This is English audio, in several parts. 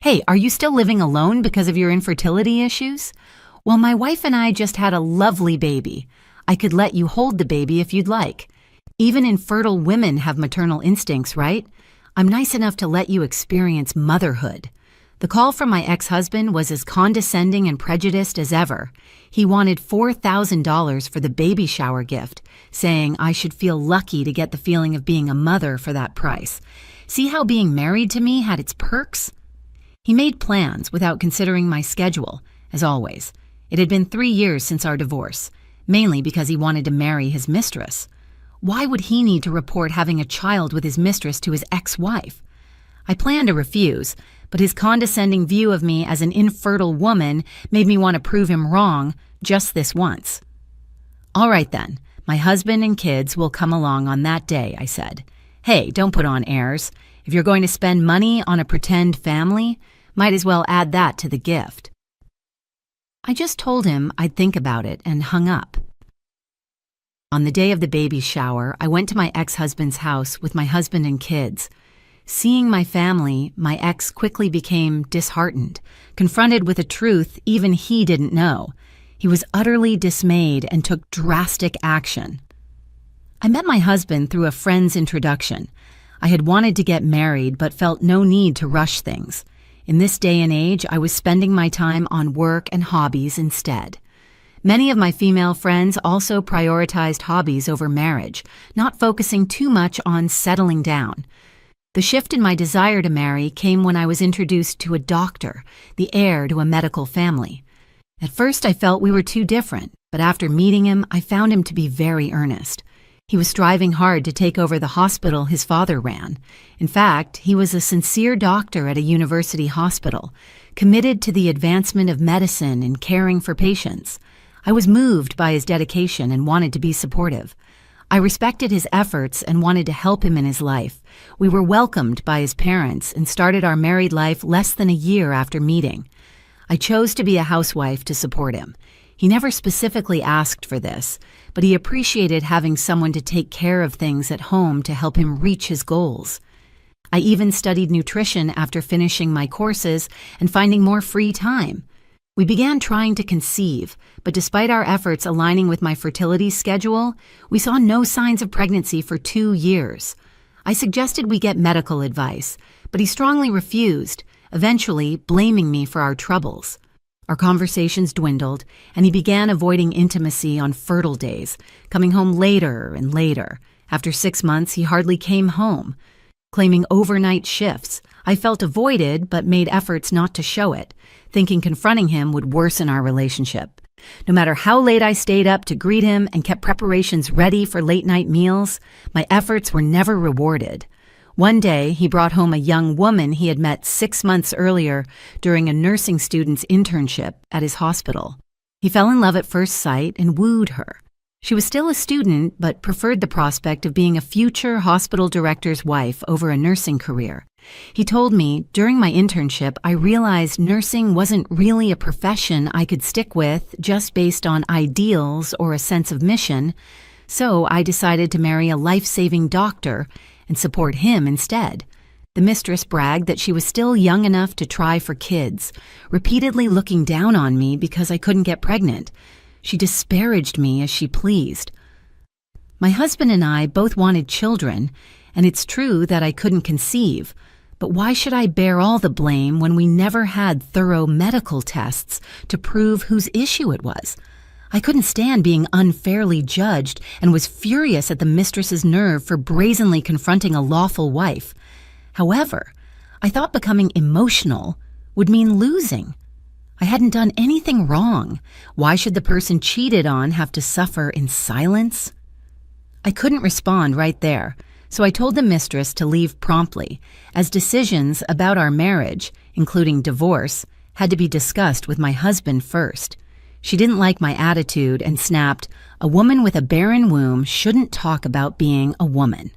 Hey, are you still living alone because of your infertility issues? Well, my wife and I just had a lovely baby. I could let you hold the baby if you'd like. Even infertile women have maternal instincts, right? I'm nice enough to let you experience motherhood. The call from my ex-husband was as condescending and prejudiced as ever. He wanted $4,000 for the baby shower gift, saying I should feel lucky to get the feeling of being a mother for that price. See how being married to me had its perks? He made plans without considering my schedule, as always. It had been 3 years since our divorce, mainly because he wanted to marry his mistress. Why would he need to report having a child with his mistress to his ex-wife? I planned to refuse, but his condescending view of me as an infertile woman made me want to prove him wrong just this once. All right then, my husband and kids will come along on that day, I said. Hey, don't put on airs. If you're going to spend money on a pretend family, might as well add that to the gift. I just told him I'd think about it and hung up. On the day of the baby shower, I went to my ex-husband's house with my husband and kids. Seeing my family, my ex quickly became disheartened, confronted with a truth even he didn't know. He was utterly dismayed and took drastic action. I met my husband through a friend's introduction. I had wanted to get married but felt no need to rush things. In this day and age, I was spending my time on work and hobbies instead. Many of my female friends also prioritized hobbies over marriage, not focusing too much on settling down. The shift in my desire to marry came when I was introduced to a doctor, the heir to a medical family. At first, I felt we were too different, but after meeting him, I found him to be very earnest. He was striving hard to take over the hospital his father ran. In fact, he was a sincere doctor at a university hospital, committed to the advancement of medicine and caring for patients. I was moved by his dedication and wanted to be supportive. I respected his efforts and wanted to help him in his life. We were welcomed by his parents and started our married life less than a year after meeting. I chose to be a housewife to support him. He never specifically asked for this, but he appreciated having someone to take care of things at home to help him reach his goals. I even studied nutrition after finishing my courses and finding more free time. We began trying to conceive, but despite our efforts aligning with my fertility schedule, we saw no signs of pregnancy for 2 years. I suggested we get medical advice, but he strongly refused, eventually blaming me for our troubles. Our conversations dwindled, and he began avoiding intimacy on fertile days, coming home later and later. After 6 months, he hardly came home. Claiming overnight shifts, I felt avoided but made efforts not to show it, thinking confronting him would worsen our relationship. No matter how late I stayed up to greet him and kept preparations ready for late-night meals, my efforts were never rewarded. One day, he brought home a young woman he had met 6 months earlier during a nursing student's internship at his hospital. He fell in love at first sight and wooed her. She was still a student, but preferred the prospect of being a future hospital director's wife over a nursing career. He told me, during my internship, I realized nursing wasn't really a profession I could stick with just based on ideals or a sense of mission, so I decided to marry a life-saving doctor and support him instead. The mistress bragged that she was still young enough to try for kids, repeatedly looking down on me because I couldn't get pregnant. She disparaged me as she pleased. My husband and I both wanted children, and it's true that I couldn't conceive, but why should I bear all the blame when we never had thorough medical tests to prove whose issue it was? I couldn't stand being unfairly judged and was furious at the mistress's nerve for brazenly confronting a lawful wife. However, I thought becoming emotional would mean losing. I hadn't done anything wrong. Why should the person cheated on have to suffer in silence? I couldn't respond right there, so I told the mistress to leave promptly, as decisions about our marriage, including divorce, had to be discussed with my husband first. She didn't like my attitude and snapped, "A woman with a barren womb shouldn't talk about being a woman."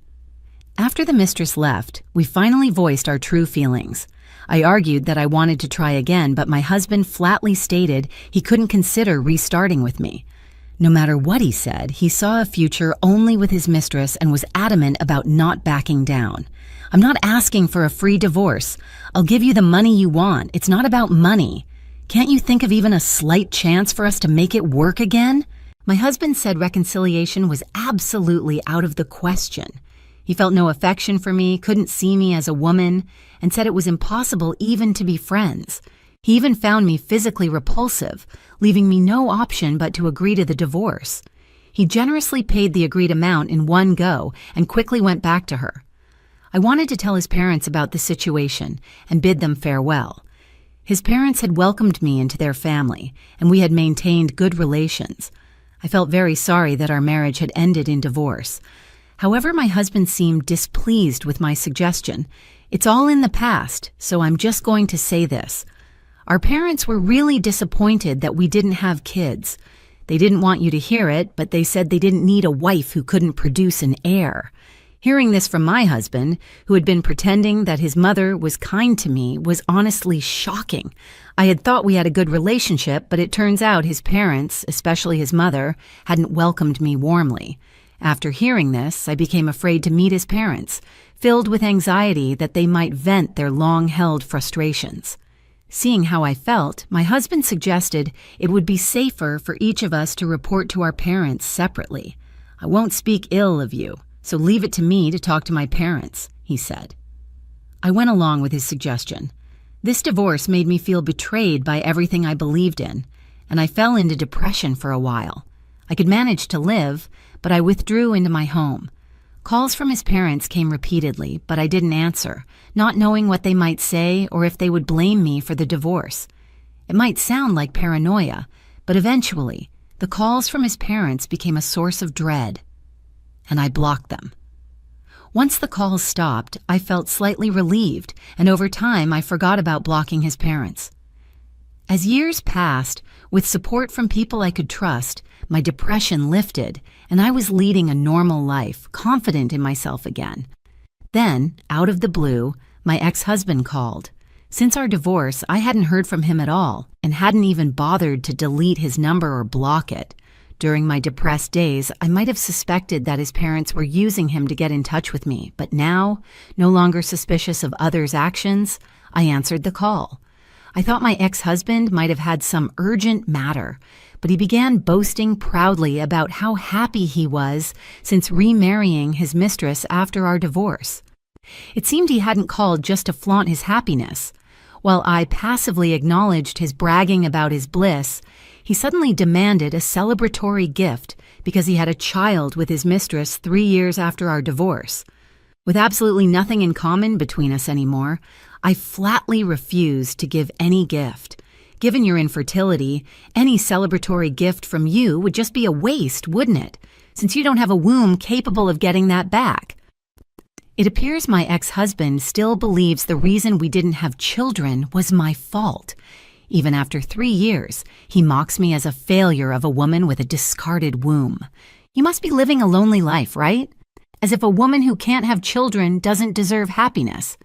After the mistress left, we finally voiced our true feelings. I argued that I wanted to try again, but my husband flatly stated he couldn't consider restarting with me. No matter what he said, he saw a future only with his mistress and was adamant about not backing down. I'm not asking for a free divorce. I'll give you the money you want. It's not about money. Can't you think of even a slight chance for us to make it work again? My husband said reconciliation was absolutely out of the question. He felt no affection for me, couldn't see me as a woman, and said it was impossible even to be friends. He even found me physically repulsive, leaving me no option but to agree to the divorce. He generously paid the agreed amount in one go and quickly went back to her. I wanted to tell his parents about the situation and bid them farewell. His parents had welcomed me into their family, and we had maintained good relations. I felt very sorry that our marriage had ended in divorce. However, my husband seemed displeased with my suggestion. It's all in the past, so I'm just going to say this. Our parents were really disappointed that we didn't have kids. They didn't want you to hear it, but they said they didn't need a wife who couldn't produce an heir. Hearing this from my husband, who had been pretending that his mother was kind to me, was honestly shocking. I had thought we had a good relationship, but it turns out his parents, especially his mother, hadn't welcomed me warmly. After hearing this, I became afraid to meet his parents, filled with anxiety that they might vent their long-held frustrations. Seeing how I felt, my husband suggested it would be safer for each of us to report to our parents separately. I won't speak ill of you, so leave it to me to talk to my parents, he said. I went along with his suggestion. This divorce made me feel betrayed by everything I believed in, and I fell into depression for a while. I could manage to live, but I withdrew into my home. Calls from his parents came repeatedly, but I didn't answer, not knowing what they might say or if they would blame me for the divorce. It might sound like paranoia, but eventually, the calls from his parents became a source of dread, and I blocked them. Once the calls stopped, I felt slightly relieved, and over time I forgot about blocking his parents. As years passed, with support from people I could trust, my depression lifted, and I was leading a normal life, confident in myself again. Then, out of the blue, my ex-husband called. Since our divorce, I hadn't heard from him at all, and hadn't even bothered to delete his number or block it. During my depressed days, I might have suspected that his parents were using him to get in touch with me, but now, no longer suspicious of others' actions, I answered the call. I thought my ex-husband might have had some urgent matter, but he began boasting proudly about how happy he was since remarrying his mistress after our divorce. It seemed he hadn't called just to flaunt his happiness. While I passively acknowledged his bragging about his bliss, he suddenly demanded a celebratory gift because he had a child with his mistress 3 years after our divorce. With absolutely nothing in common between us anymore, I flatly refused to give any gift. Given your infertility, any celebratory gift from you would just be a waste, wouldn't it? Since you don't have a womb capable of getting that back. It appears my ex-husband still believes the reason we didn't have children was my fault. Even after 3 years, he mocks me as a failure of a woman with a discarded womb. You must be living a lonely life, right? As if a woman who can't have children doesn't deserve happiness.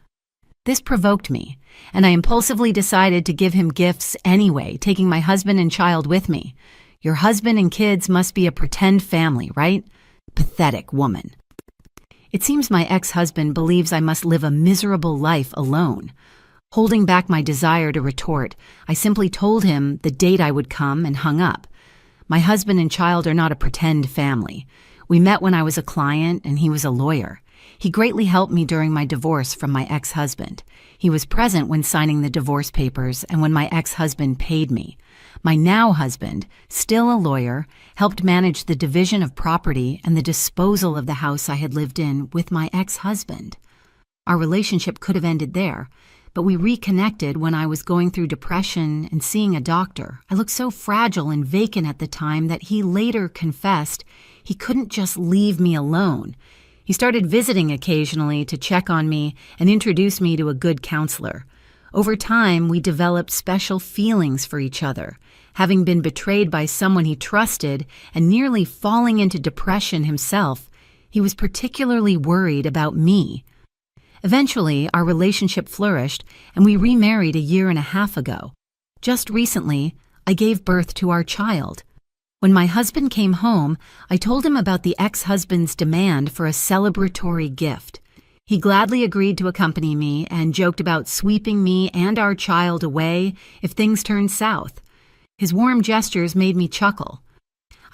This provoked me, and I impulsively decided to give him gifts anyway, taking my husband and child with me. Your husband and kids must be a pretend family, right? Pathetic woman. It seems my ex-husband believes I must live a miserable life alone. Holding back my desire to retort, I simply told him the date I would come and hung up. My husband and child are not a pretend family. We met when I was a client and he was a lawyer. He greatly helped me during my divorce from my ex-husband. He was present when signing the divorce papers and when my ex-husband paid me. My now husband, still a lawyer, helped manage the division of property and the disposal of the house I had lived in with my ex-husband. Our relationship could have ended there, but we reconnected when I was going through depression and seeing a doctor. I looked so fragile and vacant at the time that he later confessed he couldn't just leave me alone. He started visiting occasionally to check on me and introduce me to a good counselor. Over time, we developed special feelings for each other. Having been betrayed by someone he trusted and nearly falling into depression himself, he was particularly worried about me. Eventually, our relationship flourished, and we remarried a 1.5 years ago. Just recently, I gave birth to our child. When my husband came home, I told him about the ex-husband's demand for a celebratory gift. He gladly agreed to accompany me and joked about sweeping me and our child away if things turned south. His warm gestures made me chuckle.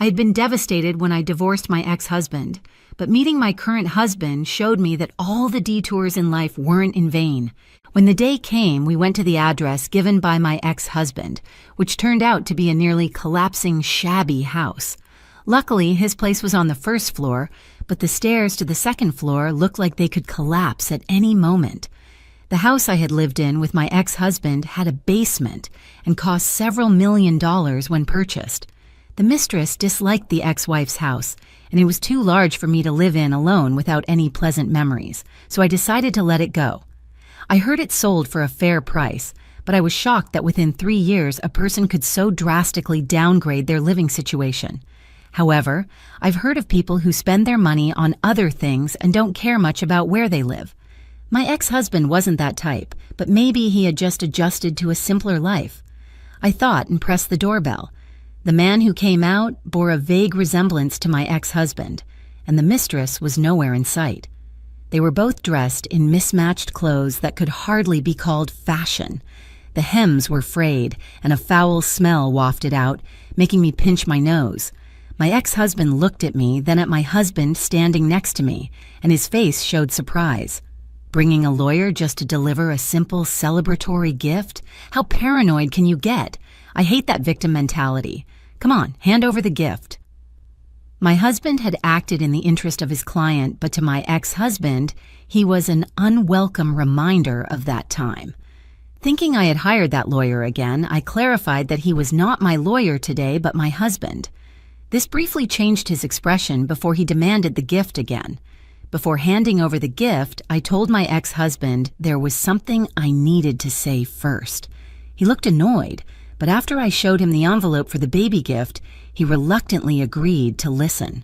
I had been devastated when I divorced my ex-husband, but meeting my current husband showed me that all the detours in life weren't in vain. When the day came, we went to the address given by my ex-husband, which turned out to be a nearly collapsing, shabby house. Luckily, his place was on the first floor, but the stairs to the second floor looked like they could collapse at any moment. The house I had lived in with my ex-husband had a basement and cost several $1,000,000 when purchased. The mistress disliked the ex-wife's house, and it was too large for me to live in alone without any pleasant memories, so I decided to let it go. I heard it sold for a fair price, but I was shocked that within 3 years a person could so drastically downgrade their living situation. However, I've heard of people who spend their money on other things and don't care much about where they live. My ex-husband wasn't that type, but maybe he had just adjusted to a simpler life. I thought and pressed the doorbell. The man who came out bore a vague resemblance to my ex-husband, and the mistress was nowhere in sight. They were both dressed in mismatched clothes that could hardly be called fashion. The hems were frayed, and a foul smell wafted out, making me pinch my nose. My ex-husband looked at me, then at my husband standing next to me, and his face showed surprise. Bringing a lawyer just to deliver a simple celebratory gift? How paranoid can you get? I hate that victim mentality. Come on, hand over the gift. My husband had acted in the interest of his client, but to my ex-husband, he was an unwelcome reminder of that time. Thinking I had hired that lawyer again, I clarified that he was not my lawyer today, but my husband. This briefly changed his expression before he demanded the gift again. Before handing over the gift, I told my ex-husband there was something I needed to say first. He looked annoyed, but after I showed him the envelope for the baby gift, he reluctantly agreed to listen.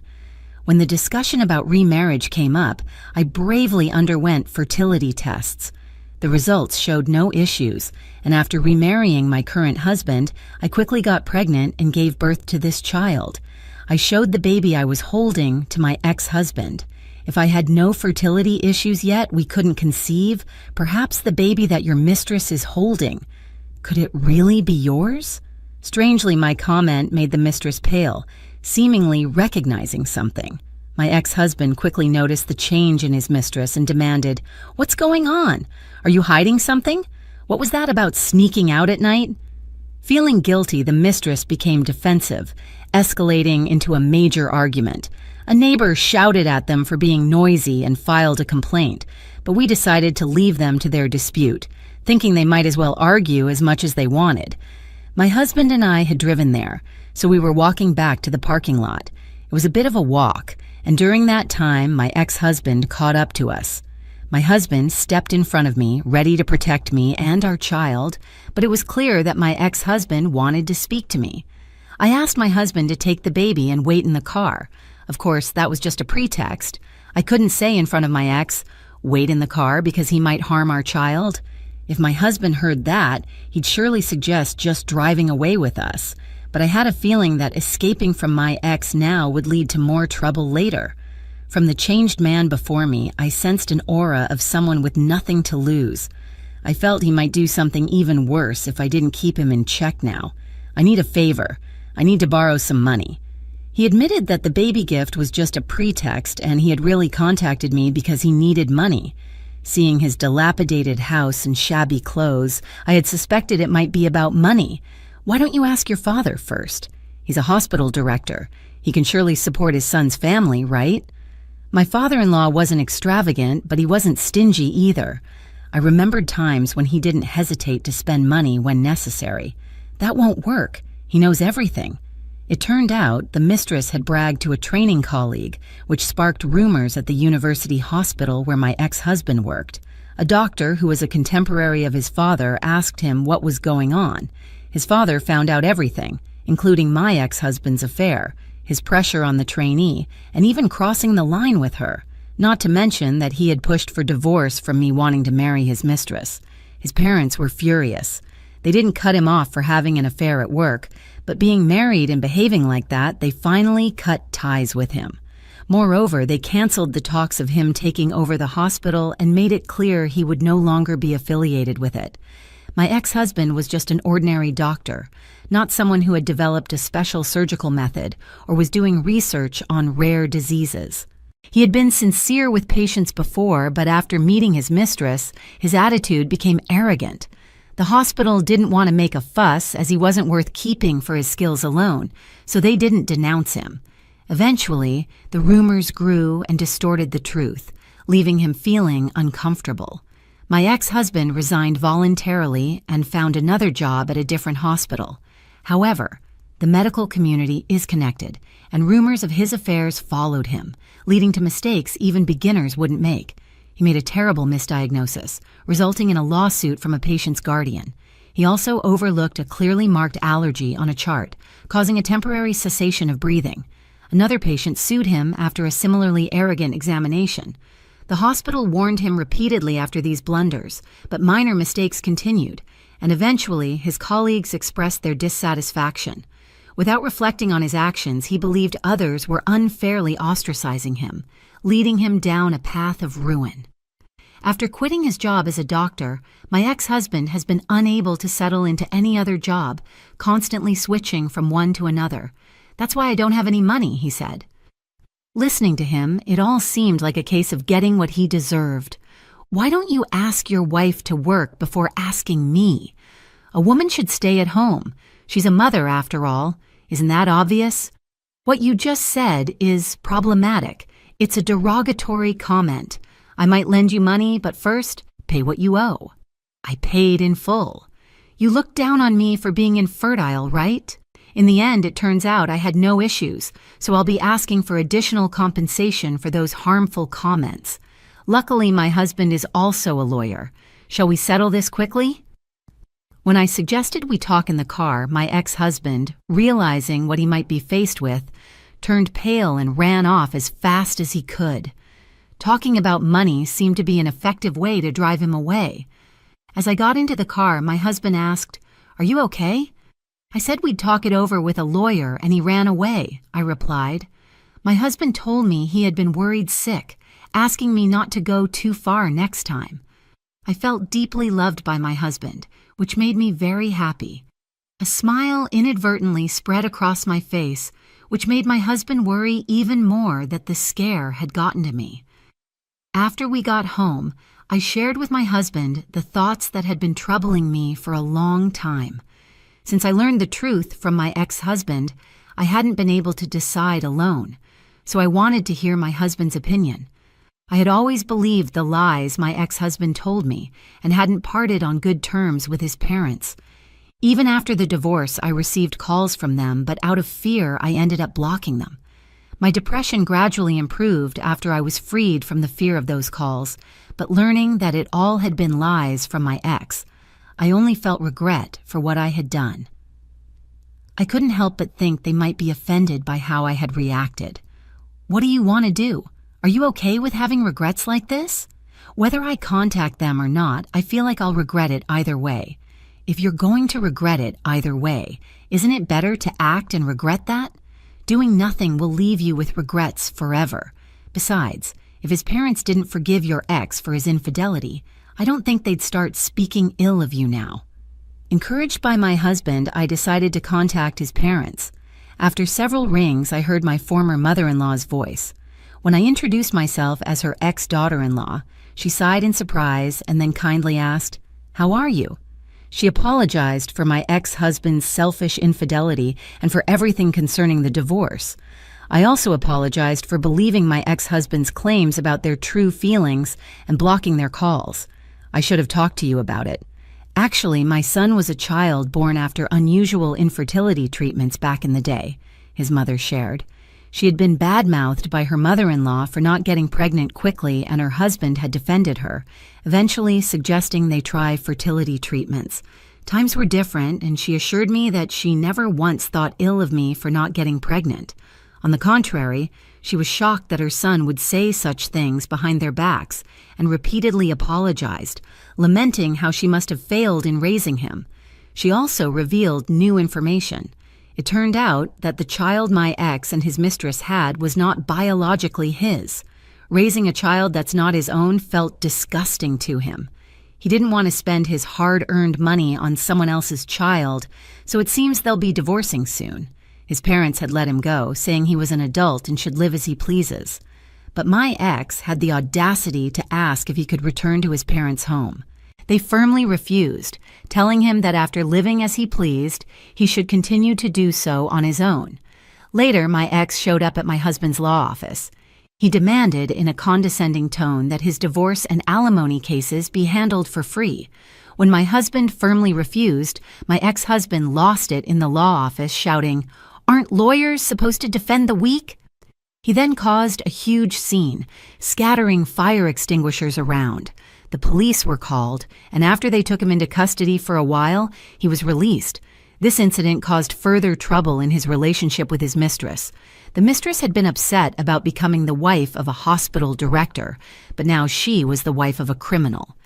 When the discussion about remarriage came up, I bravely underwent fertility tests. The results showed no issues, and after remarrying my current husband, I quickly got pregnant and gave birth to this child. I showed the baby I was holding to my ex-husband. If I had no fertility issues yet, we couldn't conceive, perhaps the baby that your mistress is holding. Could it really be yours? Strangely, my comment made the mistress pale, seemingly recognizing something. My ex-husband quickly noticed the change in his mistress and demanded, "What's going on? Are you hiding something? What was that about sneaking out at night?" Feeling guilty, the mistress became defensive, escalating into a major argument. A neighbor shouted at them for being noisy and filed a complaint, but we decided to leave them to their dispute, thinking they might as well argue as much as they wanted. My husband and I had driven there, so we were walking back to the parking lot. It was a bit of a walk, and during that time, my ex-husband caught up to us. My husband stepped in front of me, ready to protect me and our child, but it was clear that my ex-husband wanted to speak to me. I asked my husband to take the baby and wait in the car. Of course, that was just a pretext. I couldn't say in front of my ex, "Wait in the car because he might harm our child." If my husband heard that, he'd surely suggest just driving away with us. But I had a feeling that escaping from my ex now would lead to more trouble later. From the changed man before me, I sensed an aura of someone with nothing to lose. I felt he might do something even worse if I didn't keep him in check now. I need a favor. I need to borrow some money. He admitted that the baby gift was just a pretext and he had really contacted me because he needed money. Seeing his dilapidated house and shabby clothes, I had suspected it might be about money. Why don't you ask your father first? He's a hospital director. He can surely support his son's family, right? My father-in-law wasn't extravagant, but he wasn't stingy either. I remembered times when he didn't hesitate to spend money when necessary. That won't work. He knows everything. It turned out the mistress had bragged to a training colleague, which sparked rumors at the university hospital where my ex-husband worked. A doctor who was a contemporary of his father asked him what was going on. His father found out everything, including my ex-husband's affair, his pressure on the trainee, and even crossing the line with her, not to mention that he had pushed for divorce from me wanting to marry his mistress. His parents were furious. They didn't cut him off for having an affair at work, but being married and behaving like that, they finally cut ties with him. Moreover, they canceled the talks of him taking over the hospital and made it clear he would no longer be affiliated with it. My ex-husband was just an ordinary doctor, not someone who had developed a special surgical method or was doing research on rare diseases. He had been sincere with patients before, but after meeting his mistress, his attitude became arrogant. The hospital didn't want to make a fuss as he wasn't worth keeping for his skills alone, so they didn't denounce him. Eventually, the rumors grew and distorted the truth, leaving him feeling uncomfortable. My ex-husband resigned voluntarily and found another job at a different hospital. However, the medical community is connected, and rumors of his affairs followed him, leading to mistakes even beginners wouldn't make. He made a terrible misdiagnosis, resulting in a lawsuit from a patient's guardian. He also overlooked a clearly marked allergy on a chart, causing a temporary cessation of breathing. Another patient sued him after a similarly arrogant examination. The hospital warned him repeatedly after these blunders, but minor mistakes continued, and eventually his colleagues expressed their dissatisfaction. Without reflecting on his actions, he believed others were unfairly ostracizing him, leading him down a path of ruin. After quitting his job as a doctor, my ex-husband has been unable to settle into any other job, constantly switching from one to another. "That's why I don't have any money," he said. Listening to him, it all seemed like a case of getting what he deserved. Why don't you ask your wife to work before asking me? A woman should stay at home. She's a mother, after all. Isn't that obvious? What you just said is problematic. It's a derogatory comment. I might lend you money, but first, pay what you owe. I paid in full. You look down on me for being infertile, right? In the end, it turns out I had no issues, so I'll be asking for additional compensation for those harmful comments. Luckily, my husband is also a lawyer. Shall we settle this quickly? When I suggested we talk in the car, my ex-husband, realizing what he might be faced with, turned pale and ran off as fast as he could. Talking about money seemed to be an effective way to drive him away. As I got into the car, my husband asked, "Are you okay?" "I said we'd talk it over with a lawyer and he ran away," I replied. My husband told me he had been worried sick, asking me not to go too far next time. I felt deeply loved by my husband, which made me very happy. A smile inadvertently spread across my face, which made my husband worry even more that the scare had gotten to me. After we got home, I shared with my husband the thoughts that had been troubling me for a long time. Since I learned the truth from my ex-husband, I hadn't been able to decide alone, so I wanted to hear my husband's opinion. I had always believed the lies my ex-husband told me and hadn't parted on good terms with his parents. Even after the divorce, I received calls from them, but out of fear, I ended up blocking them. My depression gradually improved after I was freed from the fear of those calls, but learning that it all had been lies from my ex, I only felt regret for what I had done. I couldn't help but think they might be offended by how I had reacted. What do you want to do? Are you okay with having regrets like this? Whether I contact them or not, I feel like I'll regret it either way. If you're going to regret it either way, isn't it better to act and regret that? Doing nothing will leave you with regrets forever. Besides, if his parents didn't forgive your ex for his infidelity, I don't think they'd start speaking ill of you now. Encouraged by my husband, I decided to contact his parents. After several rings, I heard my former mother-in-law's voice. When I introduced myself as her ex-daughter-in-law, she sighed in surprise and then kindly asked, "How are you?" She apologized for my ex-husband's selfish infidelity and for everything concerning the divorce. I also apologized for believing my ex-husband's claims about their true feelings and blocking their calls. I should have talked to you about it. Actually, my son was a child born after unusual infertility treatments back in the day, his mother shared. She had been bad-mouthed by her mother-in-law for not getting pregnant quickly, and her husband had defended her, eventually suggesting they try fertility treatments. Times were different, and she assured me that she never once thought ill of me for not getting pregnant. On the contrary, she was shocked that her son would say such things behind their backs and repeatedly apologized, lamenting how she must have failed in raising him. She also revealed new information. It turned out that the child my ex and his mistress had was not biologically his. Raising a child that's not his own felt disgusting to him. He didn't want to spend his hard-earned money on someone else's child, so it seems they'll be divorcing soon. His parents had let him go, saying he was an adult and should live as he pleases. But my ex had the audacity to ask if he could return to his parents' home. They firmly refused, telling him that after living as he pleased, he should continue to do so on his own. Later, my ex showed up at my husband's law office. He demanded in a condescending tone that his divorce and alimony cases be handled for free. When my husband firmly refused, my ex-husband lost it in the law office, shouting, "Aren't lawyers supposed to defend the weak?" He then caused a huge scene, scattering fire extinguishers around. The police were called, and after they took him into custody for a while, he was released. This incident caused further trouble in his relationship with his mistress. The mistress had been upset about becoming the wife of a hospital director, but now she was the wife of a criminal.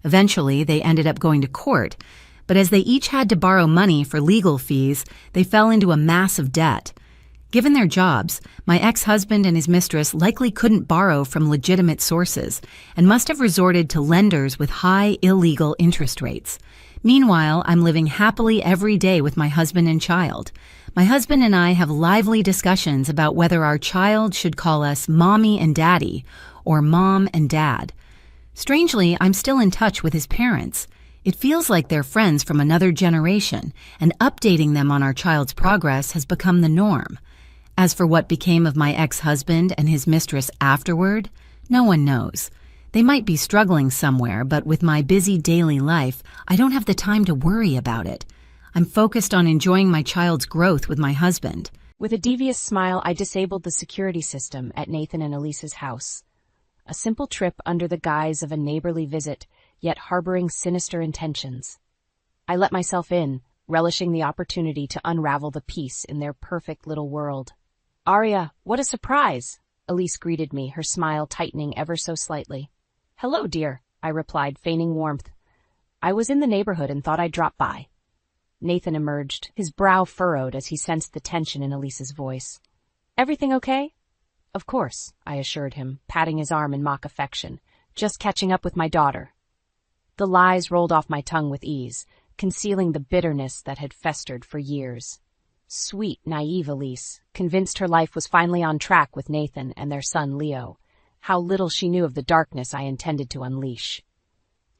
Eventually, they ended up going to court, but as they each had to borrow money for legal fees, they fell into a massive debt. Given their jobs, my ex-husband and his mistress likely couldn't borrow from legitimate sources and must have resorted to lenders with high, illegal interest rates. Meanwhile, I'm living happily every day with my husband and child. My husband and I have lively discussions about whether our child should call us Mommy and Daddy or Mom and Dad. Strangely, I'm still in touch with his parents. It feels like they're friends from another generation, and updating them on our child's progress has become the norm. As for what became of my ex-husband and his mistress afterward, no one knows. They might be struggling somewhere, but with my busy daily life, I don't have the time to worry about it. I'm focused on enjoying my child's growth with my husband. With a devious smile, I disabled the security system at Nathan and Elise's house. A simple trip under the guise of a neighborly visit, yet harboring sinister intentions. I let myself in, relishing the opportunity to unravel the peace in their perfect little world. "Arya, what a surprise!" Elise greeted me, her smile tightening ever so slightly. "Hello, dear," I replied, feigning warmth. "I was in the neighborhood and thought I'd drop by." Nathan emerged, his brow furrowed as he sensed the tension in Elise's voice. "Everything okay?" "Of course," I assured him, patting his arm in mock affection. "Just catching up with my daughter." The lies rolled off my tongue with ease, concealing the bitterness that had festered for years. Sweet, naive Elise, convinced her life was finally on track with Nathan and their son Leo. How little she knew of the darkness I intended to unleash.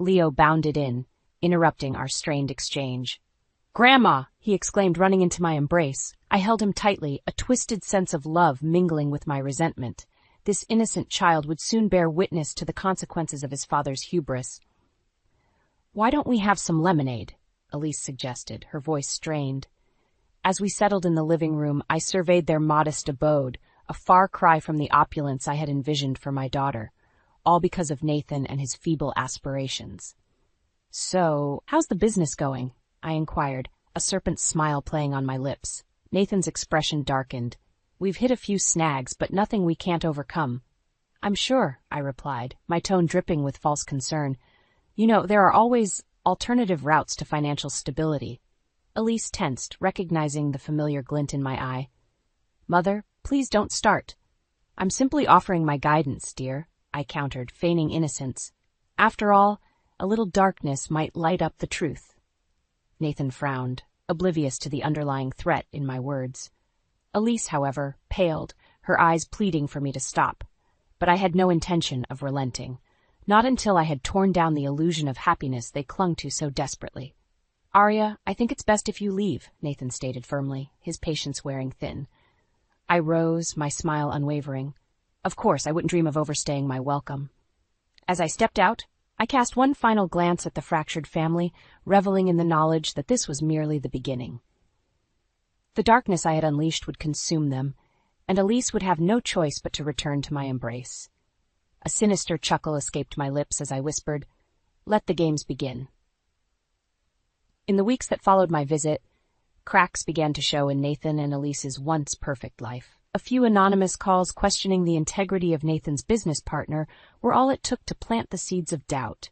Leo bounded in, interrupting our strained exchange. "Grandma!" he exclaimed, running into my embrace. I held him tightly, a twisted sense of love mingling with my resentment. This innocent child would soon bear witness to the consequences of his father's hubris. "Why don't we have some lemonade?" Elise suggested, her voice strained. As we settled in the living room, I surveyed their modest abode, a far cry from the opulence I had envisioned for my daughter, all because of Nathan and his feeble aspirations. "So, how's the business going?" I inquired, a serpent smile playing on my lips. Nathan's expression darkened. "We've hit a few snags, but nothing we can't overcome." "I'm sure," I replied, my tone dripping with false concern. "You know, there are always alternative routes to financial stability." Elise tensed, recognizing the familiar glint in my eye. "Mother, please don't start." "I'm simply offering my guidance, dear," I countered, feigning innocence. "After all, a little darkness might light up the truth." Nathan frowned, oblivious to the underlying threat in my words. Elise, however, paled, her eyes pleading for me to stop. But I had no intention of relenting, not until I had torn down the illusion of happiness they clung to so desperately. "Arya, I think it's best if you leave," Nathan stated firmly, his patience wearing thin. I rose, my smile unwavering. Of course, I wouldn't dream of overstaying my welcome. As I stepped out, I cast one final glance at the fractured family, reveling in the knowledge that this was merely the beginning. The darkness I had unleashed would consume them, and Elise would have no choice but to return to my embrace. A sinister chuckle escaped my lips as I whispered, "Let the games begin." In the weeks that followed my visit, cracks began to show in Nathan and Elise's once perfect life. A few anonymous calls questioning the integrity of Nathan's business partner were all it took to plant the seeds of doubt.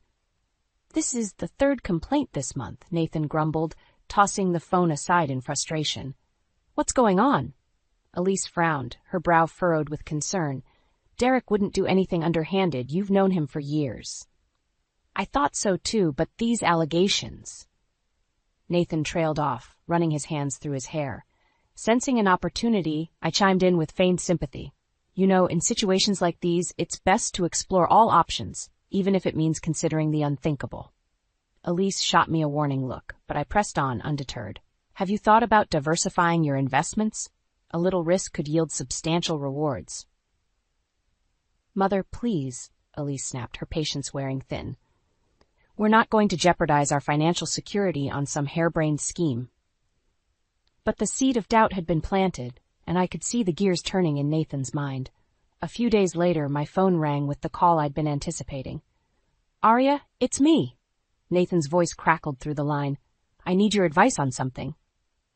"This is the third complaint this month," Nathan grumbled, tossing the phone aside in frustration. What's going on? Elise frowned, her brow furrowed with concern. Derek wouldn't do anything underhanded. You've known him for years. I thought so too, but these allegations. Nathan trailed off, running his hands through his hair. Sensing an opportunity, I chimed in with feigned sympathy. You know, in situations like these, it's best to explore all options, even if it means considering the unthinkable. Elise shot me a warning look, but I pressed on, undeterred. Have you thought about diversifying your investments? A little risk could yield substantial rewards. Mother, please, Elise snapped, her patience wearing thin. We're not going to jeopardize our financial security on some harebrained scheme. But the seed of doubt had been planted, and I could see the gears turning in Nathan's mind. A few days later, my phone rang with the call I'd been anticipating. Arya, it's me. Nathan's voice crackled through the line. I need your advice on something.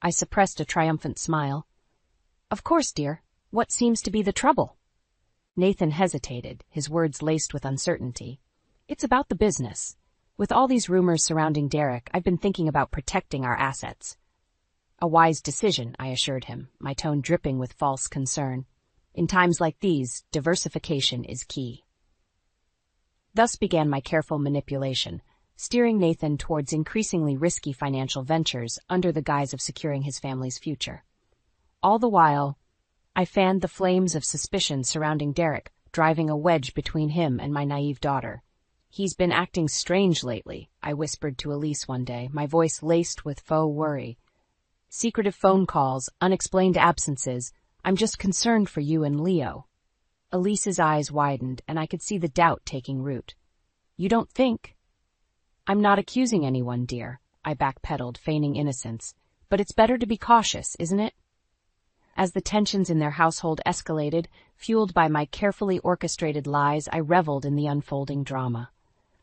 I suppressed a triumphant smile. Of course, dear. What seems to be the trouble? Nathan hesitated, his words laced with uncertainty. It's about the business. With all these rumors surrounding Derek, I've been thinking about protecting our assets. A wise decision, I assured him, my tone dripping with false concern. In times like these, diversification is key. Thus began my careful manipulation, steering Nathan towards increasingly risky financial ventures under the guise of securing his family's future. All the while, I fanned the flames of suspicion surrounding Derek, driving a wedge between him and my naive daughter. He's been acting strange lately, I whispered to Elise one day, my voice laced with faux worry. Secretive phone calls, unexplained absences. I'm just concerned for you and Leo. Elise's eyes widened, and I could see the doubt taking root. You don't think? I'm not accusing anyone, dear, I backpedaled, feigning innocence. But it's better to be cautious, isn't it? As the tensions in their household escalated, fueled by my carefully orchestrated lies, I reveled in the unfolding drama.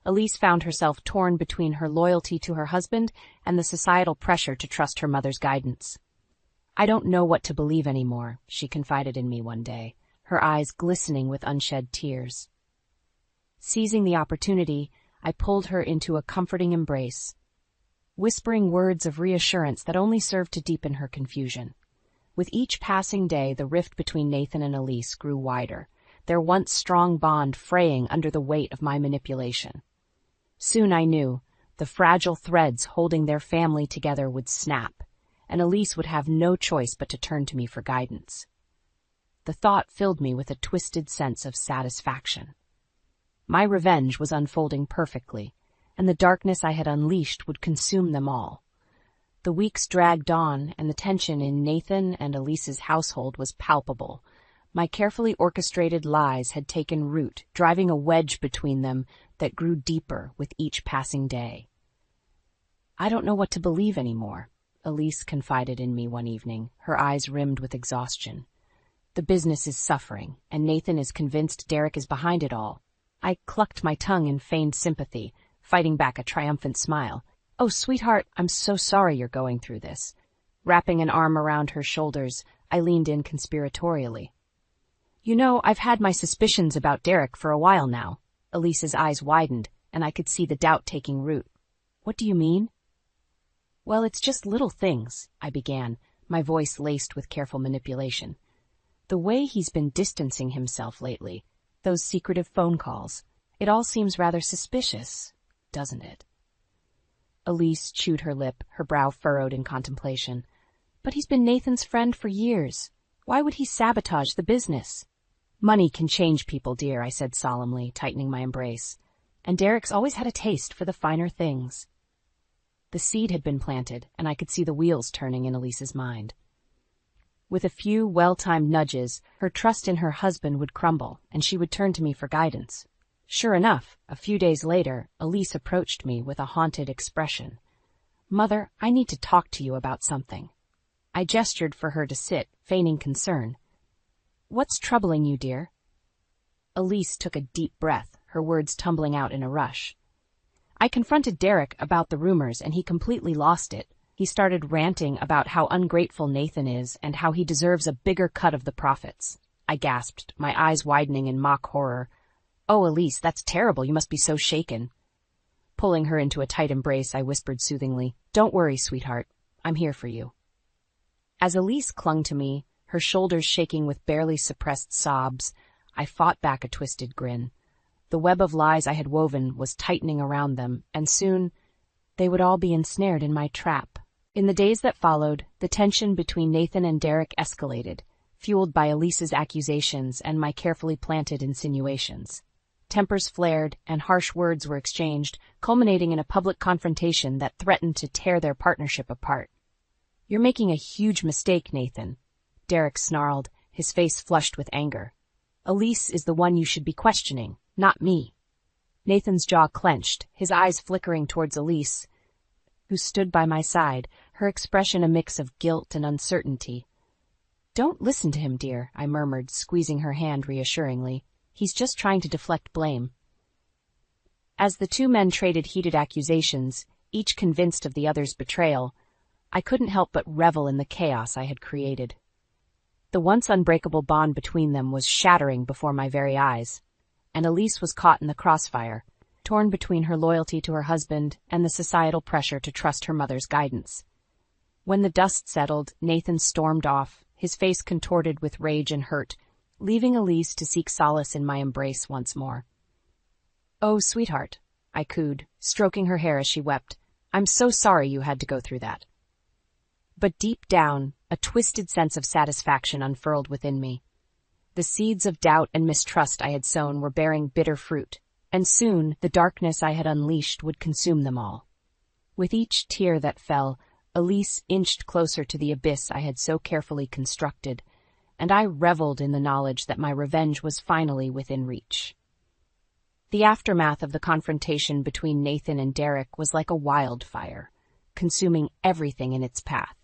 Elise found herself torn between her loyalty to her husband and the societal pressure to trust her mother's guidance. I don't know what to believe anymore, she confided in me one day, her eyes glistening with unshed tears. Seizing the opportunity, I pulled her into a comforting embrace, whispering words of reassurance that only served to deepen her confusion. With each passing day, the rift between Nathan and Elise grew wider, their once strong bond fraying under the weight of my manipulation. Soon I knew the fragile threads holding their family together would snap, and Elise would have no choice but to turn to me for guidance. The thought filled me with a twisted sense of satisfaction. My revenge was unfolding perfectly, and the darkness I had unleashed would consume them all. The weeks dragged on, and the tension in Nathan and Elise's household was palpable. My carefully orchestrated lies had taken root, driving a wedge between them that grew deeper with each passing day. I don't know what to believe anymore, Elise confided in me one evening, her eyes rimmed with exhaustion. The business is suffering, and Nathan is convinced Derek is behind it all. I clucked my tongue in feigned sympathy, fighting back a triumphant smile. Oh, sweetheart, I'm so sorry you're going through this. Wrapping an arm around her shoulders, I leaned in conspiratorially. You know, I've had my suspicions about Derek for a while now. Elise's eyes widened, and I could see the doubt taking root. What do you mean? Well, it's just little things, I began, my voice laced with careful manipulation. The way he's been distancing himself lately, those secretive phone calls, it all seems rather suspicious, doesn't it? Elise chewed her lip, her brow furrowed in contemplation. But he's been Nathan's friend for years. Why would he sabotage the business? Money can change people, dear, I said solemnly, tightening my embrace. And Derek's always had a taste for the finer things. The seed had been planted, and I could see the wheels turning in Elise's mind. With a few well-timed nudges, her trust in her husband would crumble, and she would turn to me for guidance. Sure enough, a few days later, Elise approached me with a haunted expression. Mother, I need to talk to you about something. I gestured for her to sit, feigning concern. What's troubling you, dear? Elise took a deep breath, her words tumbling out in a rush. I confronted Derek about the rumors, and he completely lost it. He started ranting about how ungrateful Nathan is and how he deserves a bigger cut of the profits. I gasped, my eyes widening in mock horror. Oh, Elise, that's terrible. You must be so shaken. Pulling her into a tight embrace, I whispered soothingly, Don't worry, sweetheart. I'm here for you. As Elise clung to me, her shoulders shaking with barely suppressed sobs, I fought back a twisted grin. The web of lies I had woven was tightening around them, and soon they would all be ensnared in my trap. In the days that followed, the tension between Nathan and Derek escalated, fueled by Elise's accusations and my carefully planted insinuations. Tempers flared, and harsh words were exchanged, culminating in a public confrontation that threatened to tear their partnership apart. "You're making a huge mistake, Nathan," Derek snarled, his face flushed with anger. "Elise is the one you should be questioning, not me." Nathan's jaw clenched, his eyes flickering towards Elise, who stood by my side, her expression a mix of guilt and uncertainty. "Don't listen to him, dear," I murmured, squeezing her hand reassuringly. "He's just trying to deflect blame." As the two men traded heated accusations, each convinced of the other's betrayal, I couldn't help but revel in the chaos I had created. The once unbreakable bond between them was shattering before my very eyes, and Elise was caught in the crossfire, torn between her loyalty to her husband and the societal pressure to trust her mother's guidance. When the dust settled, Nathan stormed off, his face contorted with rage and hurt, leaving Elise to seek solace in my embrace once more. "Oh, sweetheart," I cooed, stroking her hair as she wept. "I'm so sorry you had to go through that." But deep down, a twisted sense of satisfaction unfurled within me. The seeds of doubt and mistrust I had sown were bearing bitter fruit, and soon the darkness I had unleashed would consume them all. With each tear that fell, Elise inched closer to the abyss I had so carefully constructed, and I reveled in the knowledge that my revenge was finally within reach. The aftermath of the confrontation between Nathan and Derek was like a wildfire, consuming everything in its path.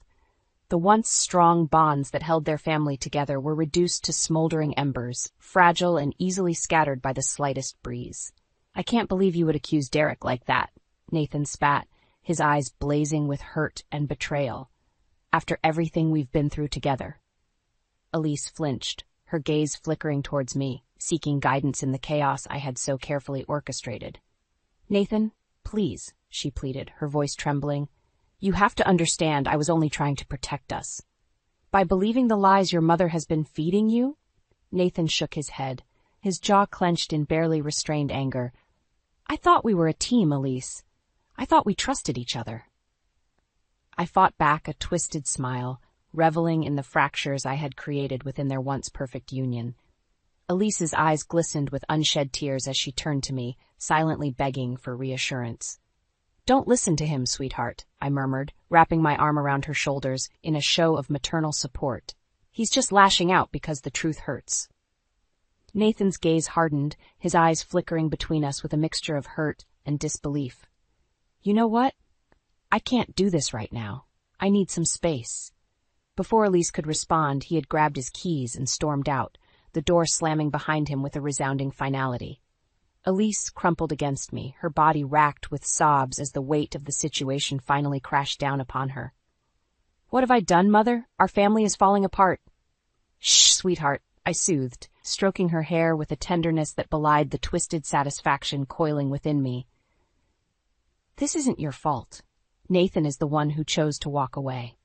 The once strong bonds that held their family together were reduced to smoldering embers, fragile and easily scattered by the slightest breeze. "I can't believe you would accuse Derek like that," Nathan spat, his eyes blazing with hurt and betrayal. "After everything we've been through together." Elise flinched, her gaze flickering towards me, seeking guidance in the chaos I had so carefully orchestrated. "Nathan, please," she pleaded, her voice trembling. "You have to understand I was only trying to protect us." "By believing the lies your mother has been feeding you?" Nathan shook his head, his jaw clenched in barely restrained anger. "I thought we were a team, Elise. I thought we trusted each other." I fought back a twisted smile, reveling in the fractures I had created within their once perfect union. Elise's eyes glistened with unshed tears as she turned to me, silently begging for reassurance. "Don't listen to him, sweetheart," I murmured, wrapping my arm around her shoulders in a show of maternal support. "He's just lashing out because the truth hurts." Nathan's gaze hardened, his eyes flickering between us with a mixture of hurt and disbelief. "You know what? I can't do this right now. I need some space." Before Elise could respond, he had grabbed his keys and stormed out, the door slamming behind him with a resounding finality. Elise crumpled against me, her body racked with sobs as the weight of the situation finally crashed down upon her. "What have I done, Mother? Our family is falling apart." "Shh, sweetheart," I soothed, stroking her hair with a tenderness that belied the twisted satisfaction coiling within me. "This isn't your fault. Nathan is the one who chose to walk away."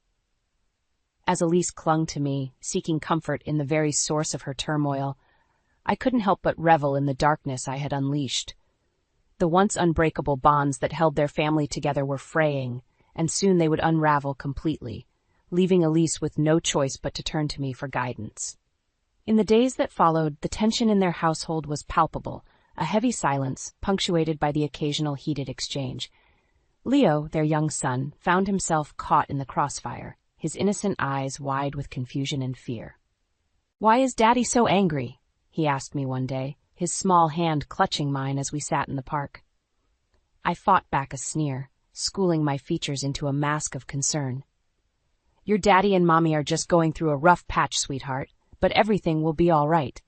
As Elise clung to me, seeking comfort in the very source of her turmoil, I couldn't help but revel in the darkness I had unleashed. The once unbreakable bonds that held their family together were fraying, and soon they would unravel completely, leaving Elise with no choice but to turn to me for guidance. In the days that followed, the tension in their household was palpable, a heavy silence, punctuated by the occasional heated exchange. Leo, their young son, found himself caught in the crossfire, his innocent eyes wide with confusion and fear. "Why is Daddy so angry?" he asked me one day, his small hand clutching mine as we sat in the park. I fought back a sneer, schooling my features into a mask of concern. "Your Daddy and Mommy are just going through a rough patch, sweetheart, but everything will be all right."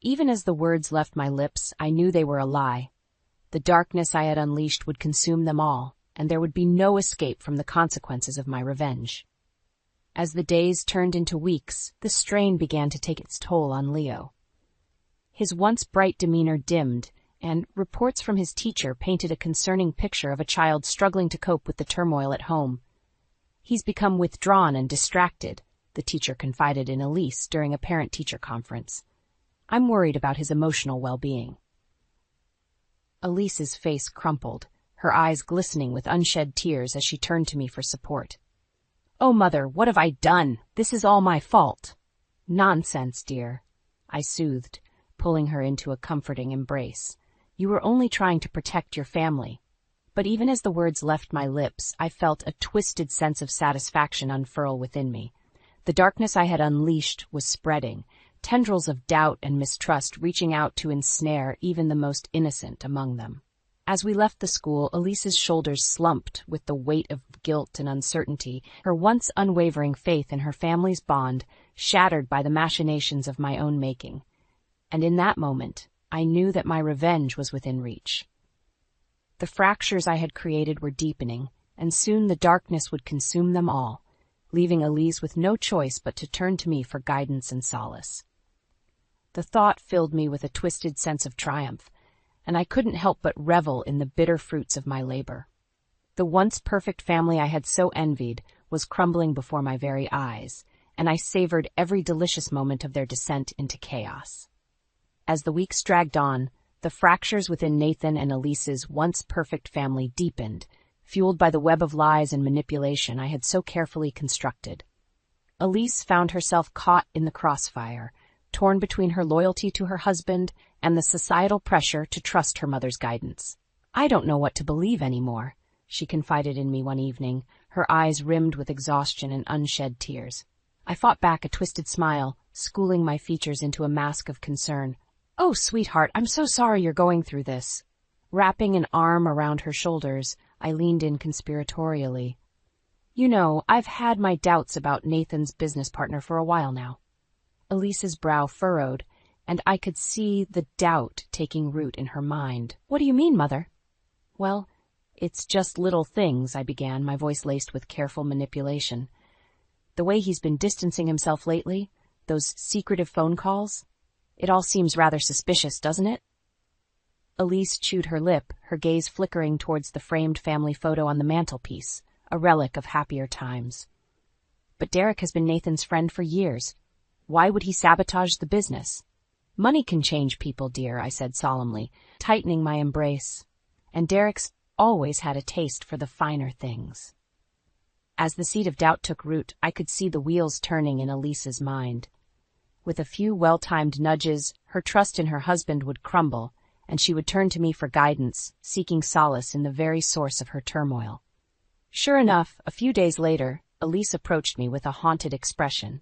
Even as the words left my lips, I knew they were a lie. The darkness I had unleashed would consume them all, and there would be no escape from the consequences of my revenge. As the days turned into weeks, the strain began to take its toll on Leo. His once bright demeanor dimmed, and reports from his teacher painted a concerning picture of a child struggling to cope with the turmoil at home. He's become withdrawn and distracted, the teacher confided in Elise during a parent-teacher conference. I'm worried about his emotional well-being. Elise's face crumpled, her eyes glistening with unshed tears as she turned to me for support. Oh, Mother, what have I done? This is all my fault. Nonsense, dear, I soothed, pulling her into a comforting embrace. You were only trying to protect your family. But even as the words left my lips, I felt a twisted sense of satisfaction unfurl within me. The darkness I had unleashed was spreading, tendrils of doubt and mistrust reaching out to ensnare even the most innocent among them. As we left the school, Elise's shoulders slumped with the weight of guilt and uncertainty, her once unwavering faith in her family's bond shattered by the machinations of my own making. And in that moment, I knew that my revenge was within reach. The fractures I had created were deepening, and soon the darkness would consume them all, leaving Elise with no choice but to turn to me for guidance and solace. The thought filled me with a twisted sense of triumph, and I couldn't help but revel in the bitter fruits of my labor. The once perfect family I had so envied was crumbling before my very eyes, and I savored every delicious moment of their descent into chaos. As the weeks dragged on, the fractures within Nathan and Elise's once perfect family deepened, fueled by the web of lies and manipulation I had so carefully constructed. Elise found herself caught in the crossfire, torn between her loyalty to her husband and the societal pressure to trust her mother's guidance. I don't know what to believe anymore, she confided in me one evening, her eyes rimmed with exhaustion and unshed tears. I fought back a twisted smile, schooling my features into a mask of concern. Oh, sweetheart, I'm so sorry you're going through this. Wrapping an arm around her shoulders, I leaned in conspiratorially. You know, I've had my doubts about Nathan's business partner for a while now. Elise's brow furrowed, and I could see the doubt taking root in her mind. What do you mean, Mother? Well, it's just little things, I began, my voice laced with careful manipulation. The way he's been distancing himself lately, those secretive phone calls, it all seems rather suspicious, doesn't it? Elise chewed her lip, her gaze flickering towards the framed family photo on the mantelpiece, a relic of happier times. But Derek has been Nathan's friend for years. Why would he sabotage the business? Money can change people, dear, I said solemnly, tightening my embrace. And Derek's always had a taste for the finer things. As the seed of doubt took root, I could see the wheels turning in Elise's mind. With a few well-timed nudges, her trust in her husband would crumble, and she would turn to me for guidance, seeking solace in the very source of her turmoil. Sure enough, a few days later, Elise approached me with a haunted expression.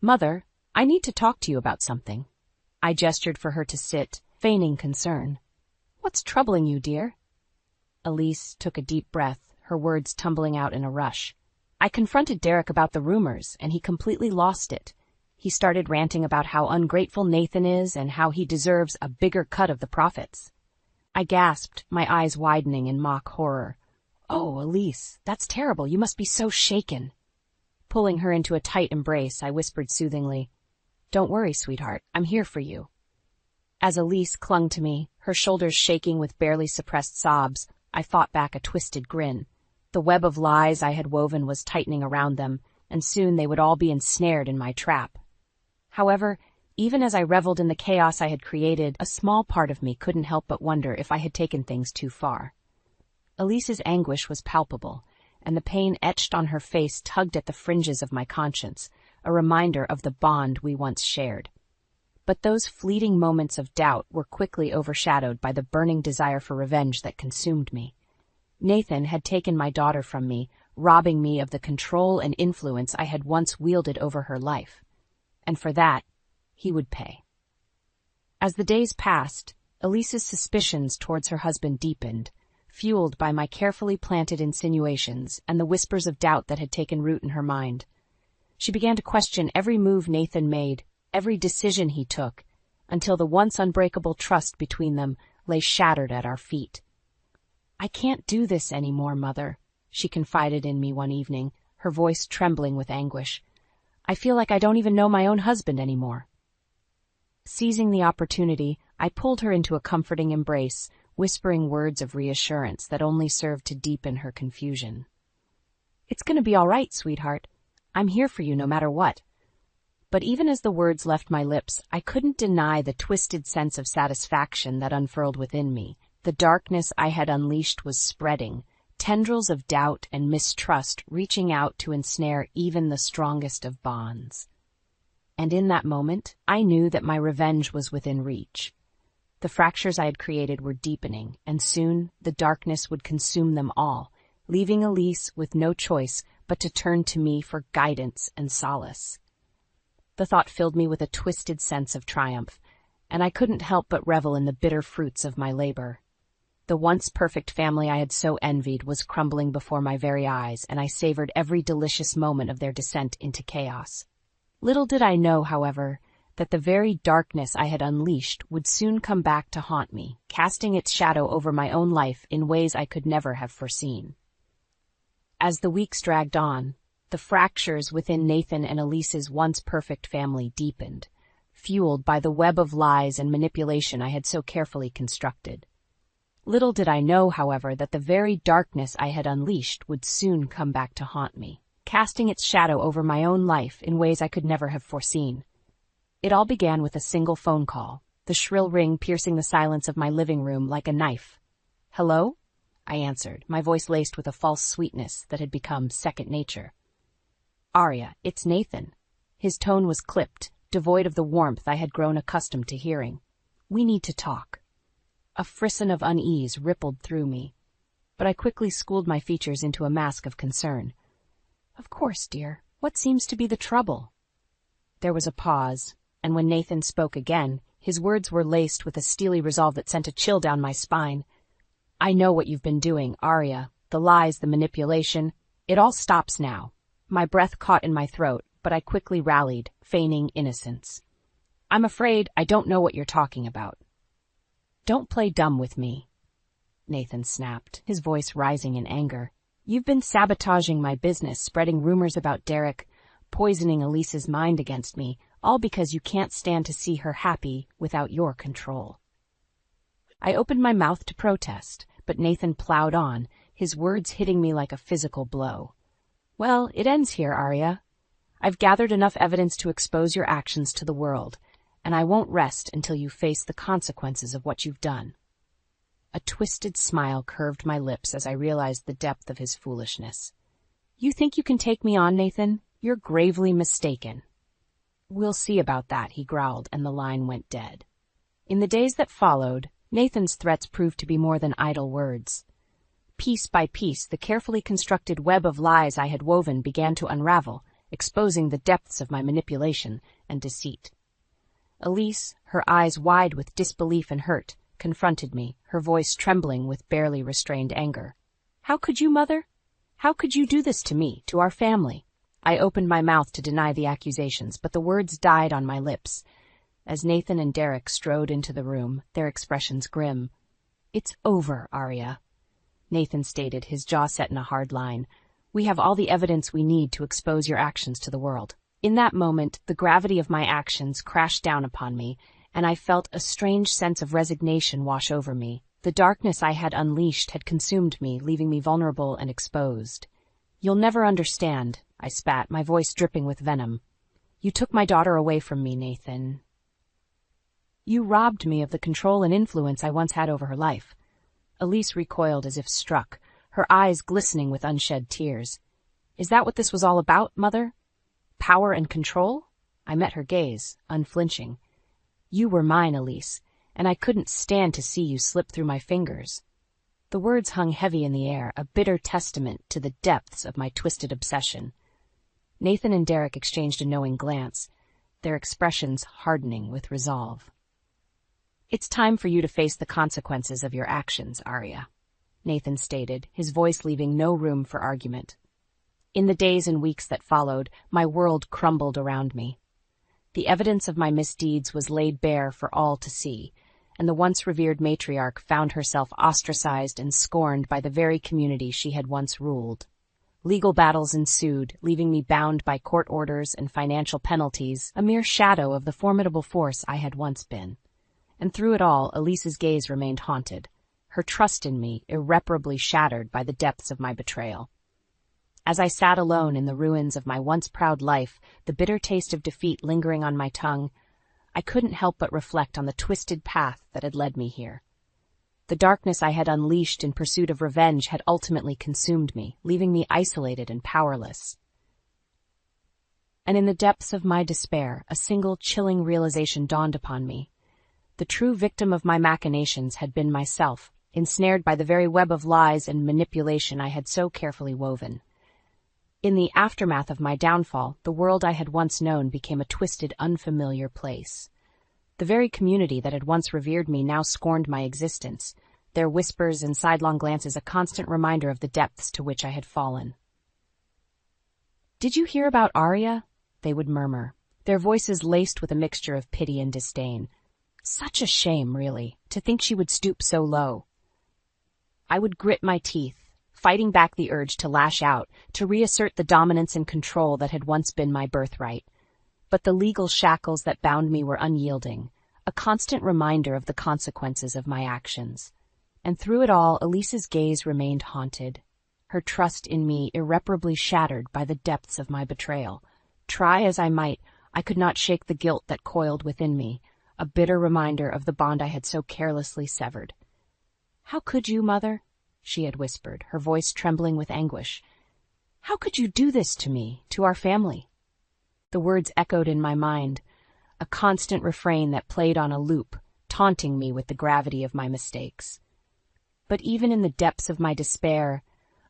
Mother, I need to talk to you about something. I gestured for her to sit, feigning concern. What's troubling you, dear? Elise took a deep breath, her words tumbling out in a rush. I confronted Derek about the rumors, and he completely lost it. He started ranting about how ungrateful Nathan is and how he deserves a bigger cut of the profits. I gasped, my eyes widening in mock horror. Oh, Elise, that's terrible. You must be so shaken. Pulling her into a tight embrace, I whispered soothingly, Don't worry, sweetheart. I'm here for you. As Elise clung to me, her shoulders shaking with barely suppressed sobs, I fought back a twisted grin. The web of lies I had woven was tightening around them, and soon they would all be ensnared in my trap. However, even as I reveled in the chaos I had created, a small part of me couldn't help but wonder if I had taken things too far. Elise's anguish was palpable, and the pain etched on her face tugged at the fringes of my conscience, a reminder of the bond we once shared. But those fleeting moments of doubt were quickly overshadowed by the burning desire for revenge that consumed me. Nathan had taken my daughter from me, robbing me of the control and influence I had once wielded over her life. And for that, he would pay. As the days passed, Elise's suspicions towards her husband deepened, fueled by my carefully planted insinuations and the whispers of doubt that had taken root in her mind. She began to question every move Nathan made, every decision he took, until the once unbreakable trust between them lay shattered at our feet. I can't do this anymore, Mother, she confided in me one evening, her voice trembling with anguish. I feel like I don't even know my own husband anymore. Seizing the opportunity, I pulled her into a comforting embrace, whispering words of reassurance that only served to deepen her confusion. It's gonna be all right, sweetheart. I'm here for you no matter what. But even as the words left my lips, I couldn't deny the twisted sense of satisfaction that unfurled within me. The darkness I had unleashed was spreading, tendrils of doubt and mistrust reaching out to ensnare even the strongest of bonds. And in that moment, I knew that my revenge was within reach. The fractures I had created were deepening, and soon the darkness would consume them all, leaving Elise with no choice but to turn to me for guidance and solace. The thought filled me with a twisted sense of triumph, and I couldn't help but revel in the bitter fruits of my labor. The once perfect family I had so envied was crumbling before my very eyes, and I savored every delicious moment of their descent into chaos. Little did I know, however, that the very darkness I had unleashed would soon come back to haunt me, casting its shadow over my own life in ways I could never have foreseen. As the weeks dragged on, the fractures within Nathan and Elise's once perfect family deepened, fueled by the web of lies and manipulation I had so carefully constructed. Little did I know, however, that the very darkness I had unleashed would soon come back to haunt me, casting its shadow over my own life in ways I could never have foreseen. It all began with a single phone call, the shrill ring piercing the silence of my living room like a knife. "Hello?" I answered, my voice laced with a false sweetness that had become second nature. "Arya, it's Nathan." His tone was clipped, devoid of the warmth I had grown accustomed to hearing. "We need to talk." A frisson of unease rippled through me, but I quickly schooled my features into a mask of concern. "Of course, dear. What seems to be the trouble?" There was a pause, and when Nathan spoke again, his words were laced with a steely resolve that sent a chill down my spine. "I know what you've been doing, Arya. The lies, the manipulation. It all stops now." My breath caught in my throat, but I quickly rallied, feigning innocence. "I'm afraid I don't know what you're talking about." "Don't play dumb with me," Nathan snapped, his voice rising in anger. "You've been sabotaging my business, spreading rumors about Derek, poisoning Elise's mind against me, all because you can't stand to see her happy without your control." I opened my mouth to protest, but Nathan plowed on, his words hitting me like a physical blow. "Well, it ends here, Arya. I've gathered enough evidence to expose your actions to the world, and I won't rest until you face the consequences of what you've done." A twisted smile curved my lips as I realized the depth of his foolishness. "You think you can take me on, Nathan? You're gravely mistaken." "We'll see about that," he growled, and the line went dead. In the days that followed, Nathan's threats proved to be more than idle words. Piece by piece, the carefully constructed web of lies I had woven began to unravel, exposing the depths of my manipulation and deceit. Elise, her eyes wide with disbelief and hurt, confronted me, her voice trembling with barely restrained anger. "How could you, Mother? How could you do this to me, to our family?" I opened my mouth to deny the accusations, but the words died on my lips. As Nathan and Derek strode into the room, their expressions grim. "It's over, Arya," Nathan stated, his jaw set in a hard line. "We have all the evidence we need to expose your actions to the world." In that moment, the gravity of my actions crashed down upon me, and I felt a strange sense of resignation wash over me. The darkness I had unleashed had consumed me, leaving me vulnerable and exposed. "You'll never understand," I spat, my voice dripping with venom. "You took my daughter away from me, Nathan. You robbed me of the control and influence I once had over her life." Elise recoiled as if struck, her eyes glistening with unshed tears. "Is that what this was all about, Mother? Power and control?" I met her gaze, unflinching. "You were mine, Elise, and I couldn't stand to see you slip through my fingers." The words hung heavy in the air, a bitter testament to the depths of my twisted obsession. Nathan and Derek exchanged a knowing glance, their expressions hardening with resolve. "It's time for you to face the consequences of your actions, Arya," Nathan stated, his voice leaving no room for argument. In the days and weeks that followed, my world crumbled around me. The evidence of my misdeeds was laid bare for all to see, and the once revered matriarch found herself ostracized and scorned by the very community she had once ruled. Legal battles ensued, leaving me bound by court orders and financial penalties, a mere shadow of the formidable force I had once been. And through it all, Elise's gaze remained haunted, her trust in me irreparably shattered by the depths of my betrayal. As I sat alone in the ruins of my once proud life, the bitter taste of defeat lingering on my tongue, I couldn't help but reflect on the twisted path that had led me here. The darkness I had unleashed in pursuit of revenge had ultimately consumed me, leaving me isolated and powerless. And in the depths of my despair, a single chilling realization dawned upon me. The true victim of my machinations had been myself, ensnared by the very web of lies and manipulation I had so carefully woven. In the aftermath of my downfall, the world I had once known became a twisted, unfamiliar place. The very community that had once revered me now scorned my existence, their whispers and sidelong glances a constant reminder of the depths to which I had fallen. "Did you hear about Arya?" they would murmur, their voices laced with a mixture of pity and disdain. Such a shame, really, to think she would stoop so low. I would grit my teeth, fighting back the urge to lash out, to reassert the dominance and control that had once been my birthright. But the legal shackles that bound me were unyielding, a constant reminder of the consequences of my actions. And through it all, Elise's gaze remained haunted, her trust in me irreparably shattered by the depths of my betrayal. Try as I might, I could not shake the guilt that coiled within me, a bitter reminder of the bond I had so carelessly severed. "How could you, Mother?" she had whispered, her voice trembling with anguish. "How could you do this to me, to our family?" The words echoed in my mind, a constant refrain that played on a loop, taunting me with the gravity of my mistakes. But even in the depths of my despair,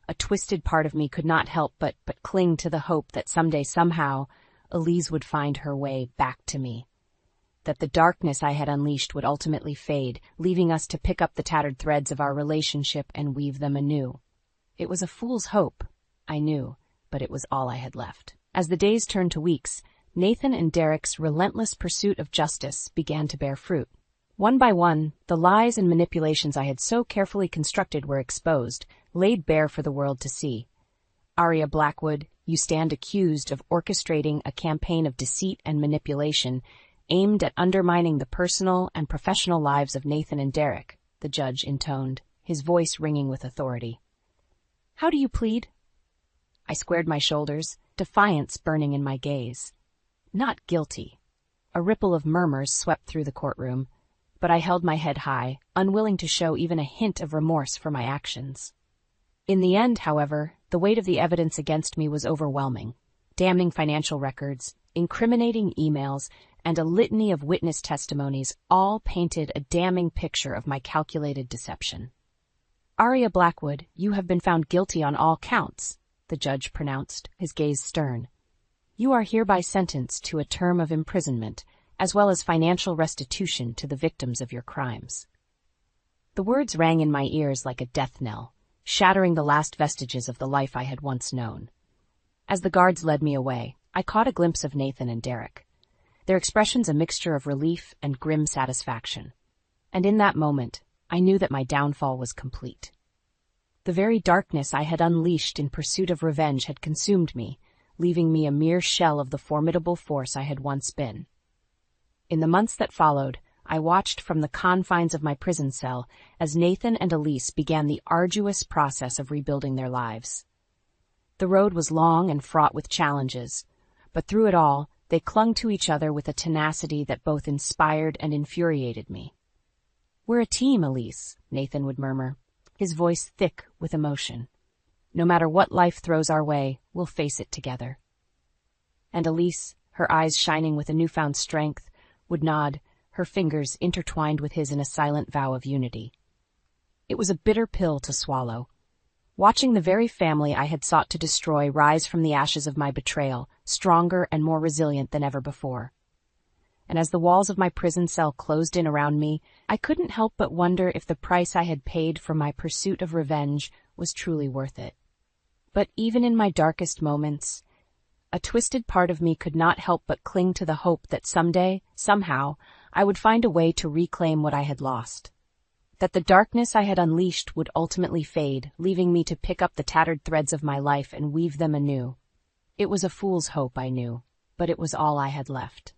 a twisted part of me could not help but cling to the hope that someday, somehow, Elise would find her way back to me. That the darkness I had unleashed would ultimately fade, leaving us to pick up the tattered threads of our relationship and weave them anew. It was a fool's hope, I knew, but it was all I had left. As the days turned to weeks, Nathan and Derek's relentless pursuit of justice began to bear fruit. One by one, the lies and manipulations I had so carefully constructed were exposed, laid bare for the world to see. Arya Blackwood, you stand accused of orchestrating a campaign of deceit and manipulation aimed at undermining the personal and professional lives of Nathan and Derek, the judge intoned, his voice ringing with authority. "How do you plead?" I squared my shoulders, defiance burning in my gaze. "Not guilty." A ripple of murmurs swept through the courtroom, but I held my head high, unwilling to show even a hint of remorse for my actions. In the end, however, the weight of the evidence against me was overwhelming. Damning financial records, incriminating emails, and a litany of witness testimonies all painted a damning picture of my calculated deception. "Arya Blackwood, you have been found guilty on all counts," the judge pronounced, his gaze stern. "You are hereby sentenced to a term of imprisonment, as well as financial restitution to the victims of your crimes." The words rang in my ears like a death knell, shattering the last vestiges of the life I had once known. As the guards led me away, I caught a glimpse of Nathan and Derek, their expressions a mixture of relief and grim satisfaction. And in that moment, I knew that my downfall was complete. The very darkness I had unleashed in pursuit of revenge had consumed me, leaving me a mere shell of the formidable force I had once been. In the months that followed, I watched from the confines of my prison cell as Nathan and Elise began the arduous process of rebuilding their lives. The road was long and fraught with challenges, but through it all, they clung to each other with a tenacity that both inspired and infuriated me. "We're a team, Elise," Nathan would murmur, his voice thick with emotion. "No matter what life throws our way, we'll face it together." And Elise, her eyes shining with a newfound strength, would nod, her fingers intertwined with his in a silent vow of unity. It was a bitter pill to swallow. Watching the very family I had sought to destroy rise from the ashes of my betrayal, stronger and more resilient than ever before. And as the walls of my prison cell closed in around me, I couldn't help but wonder if the price I had paid for my pursuit of revenge was truly worth it. But even in my darkest moments, a twisted part of me could not help but cling to the hope that someday, somehow, I would find a way to reclaim what I had lost. That the darkness I had unleashed would ultimately fade, leaving me to pick up the tattered threads of my life and weave them anew. It was a fool's hope, I knew, but it was all I had left.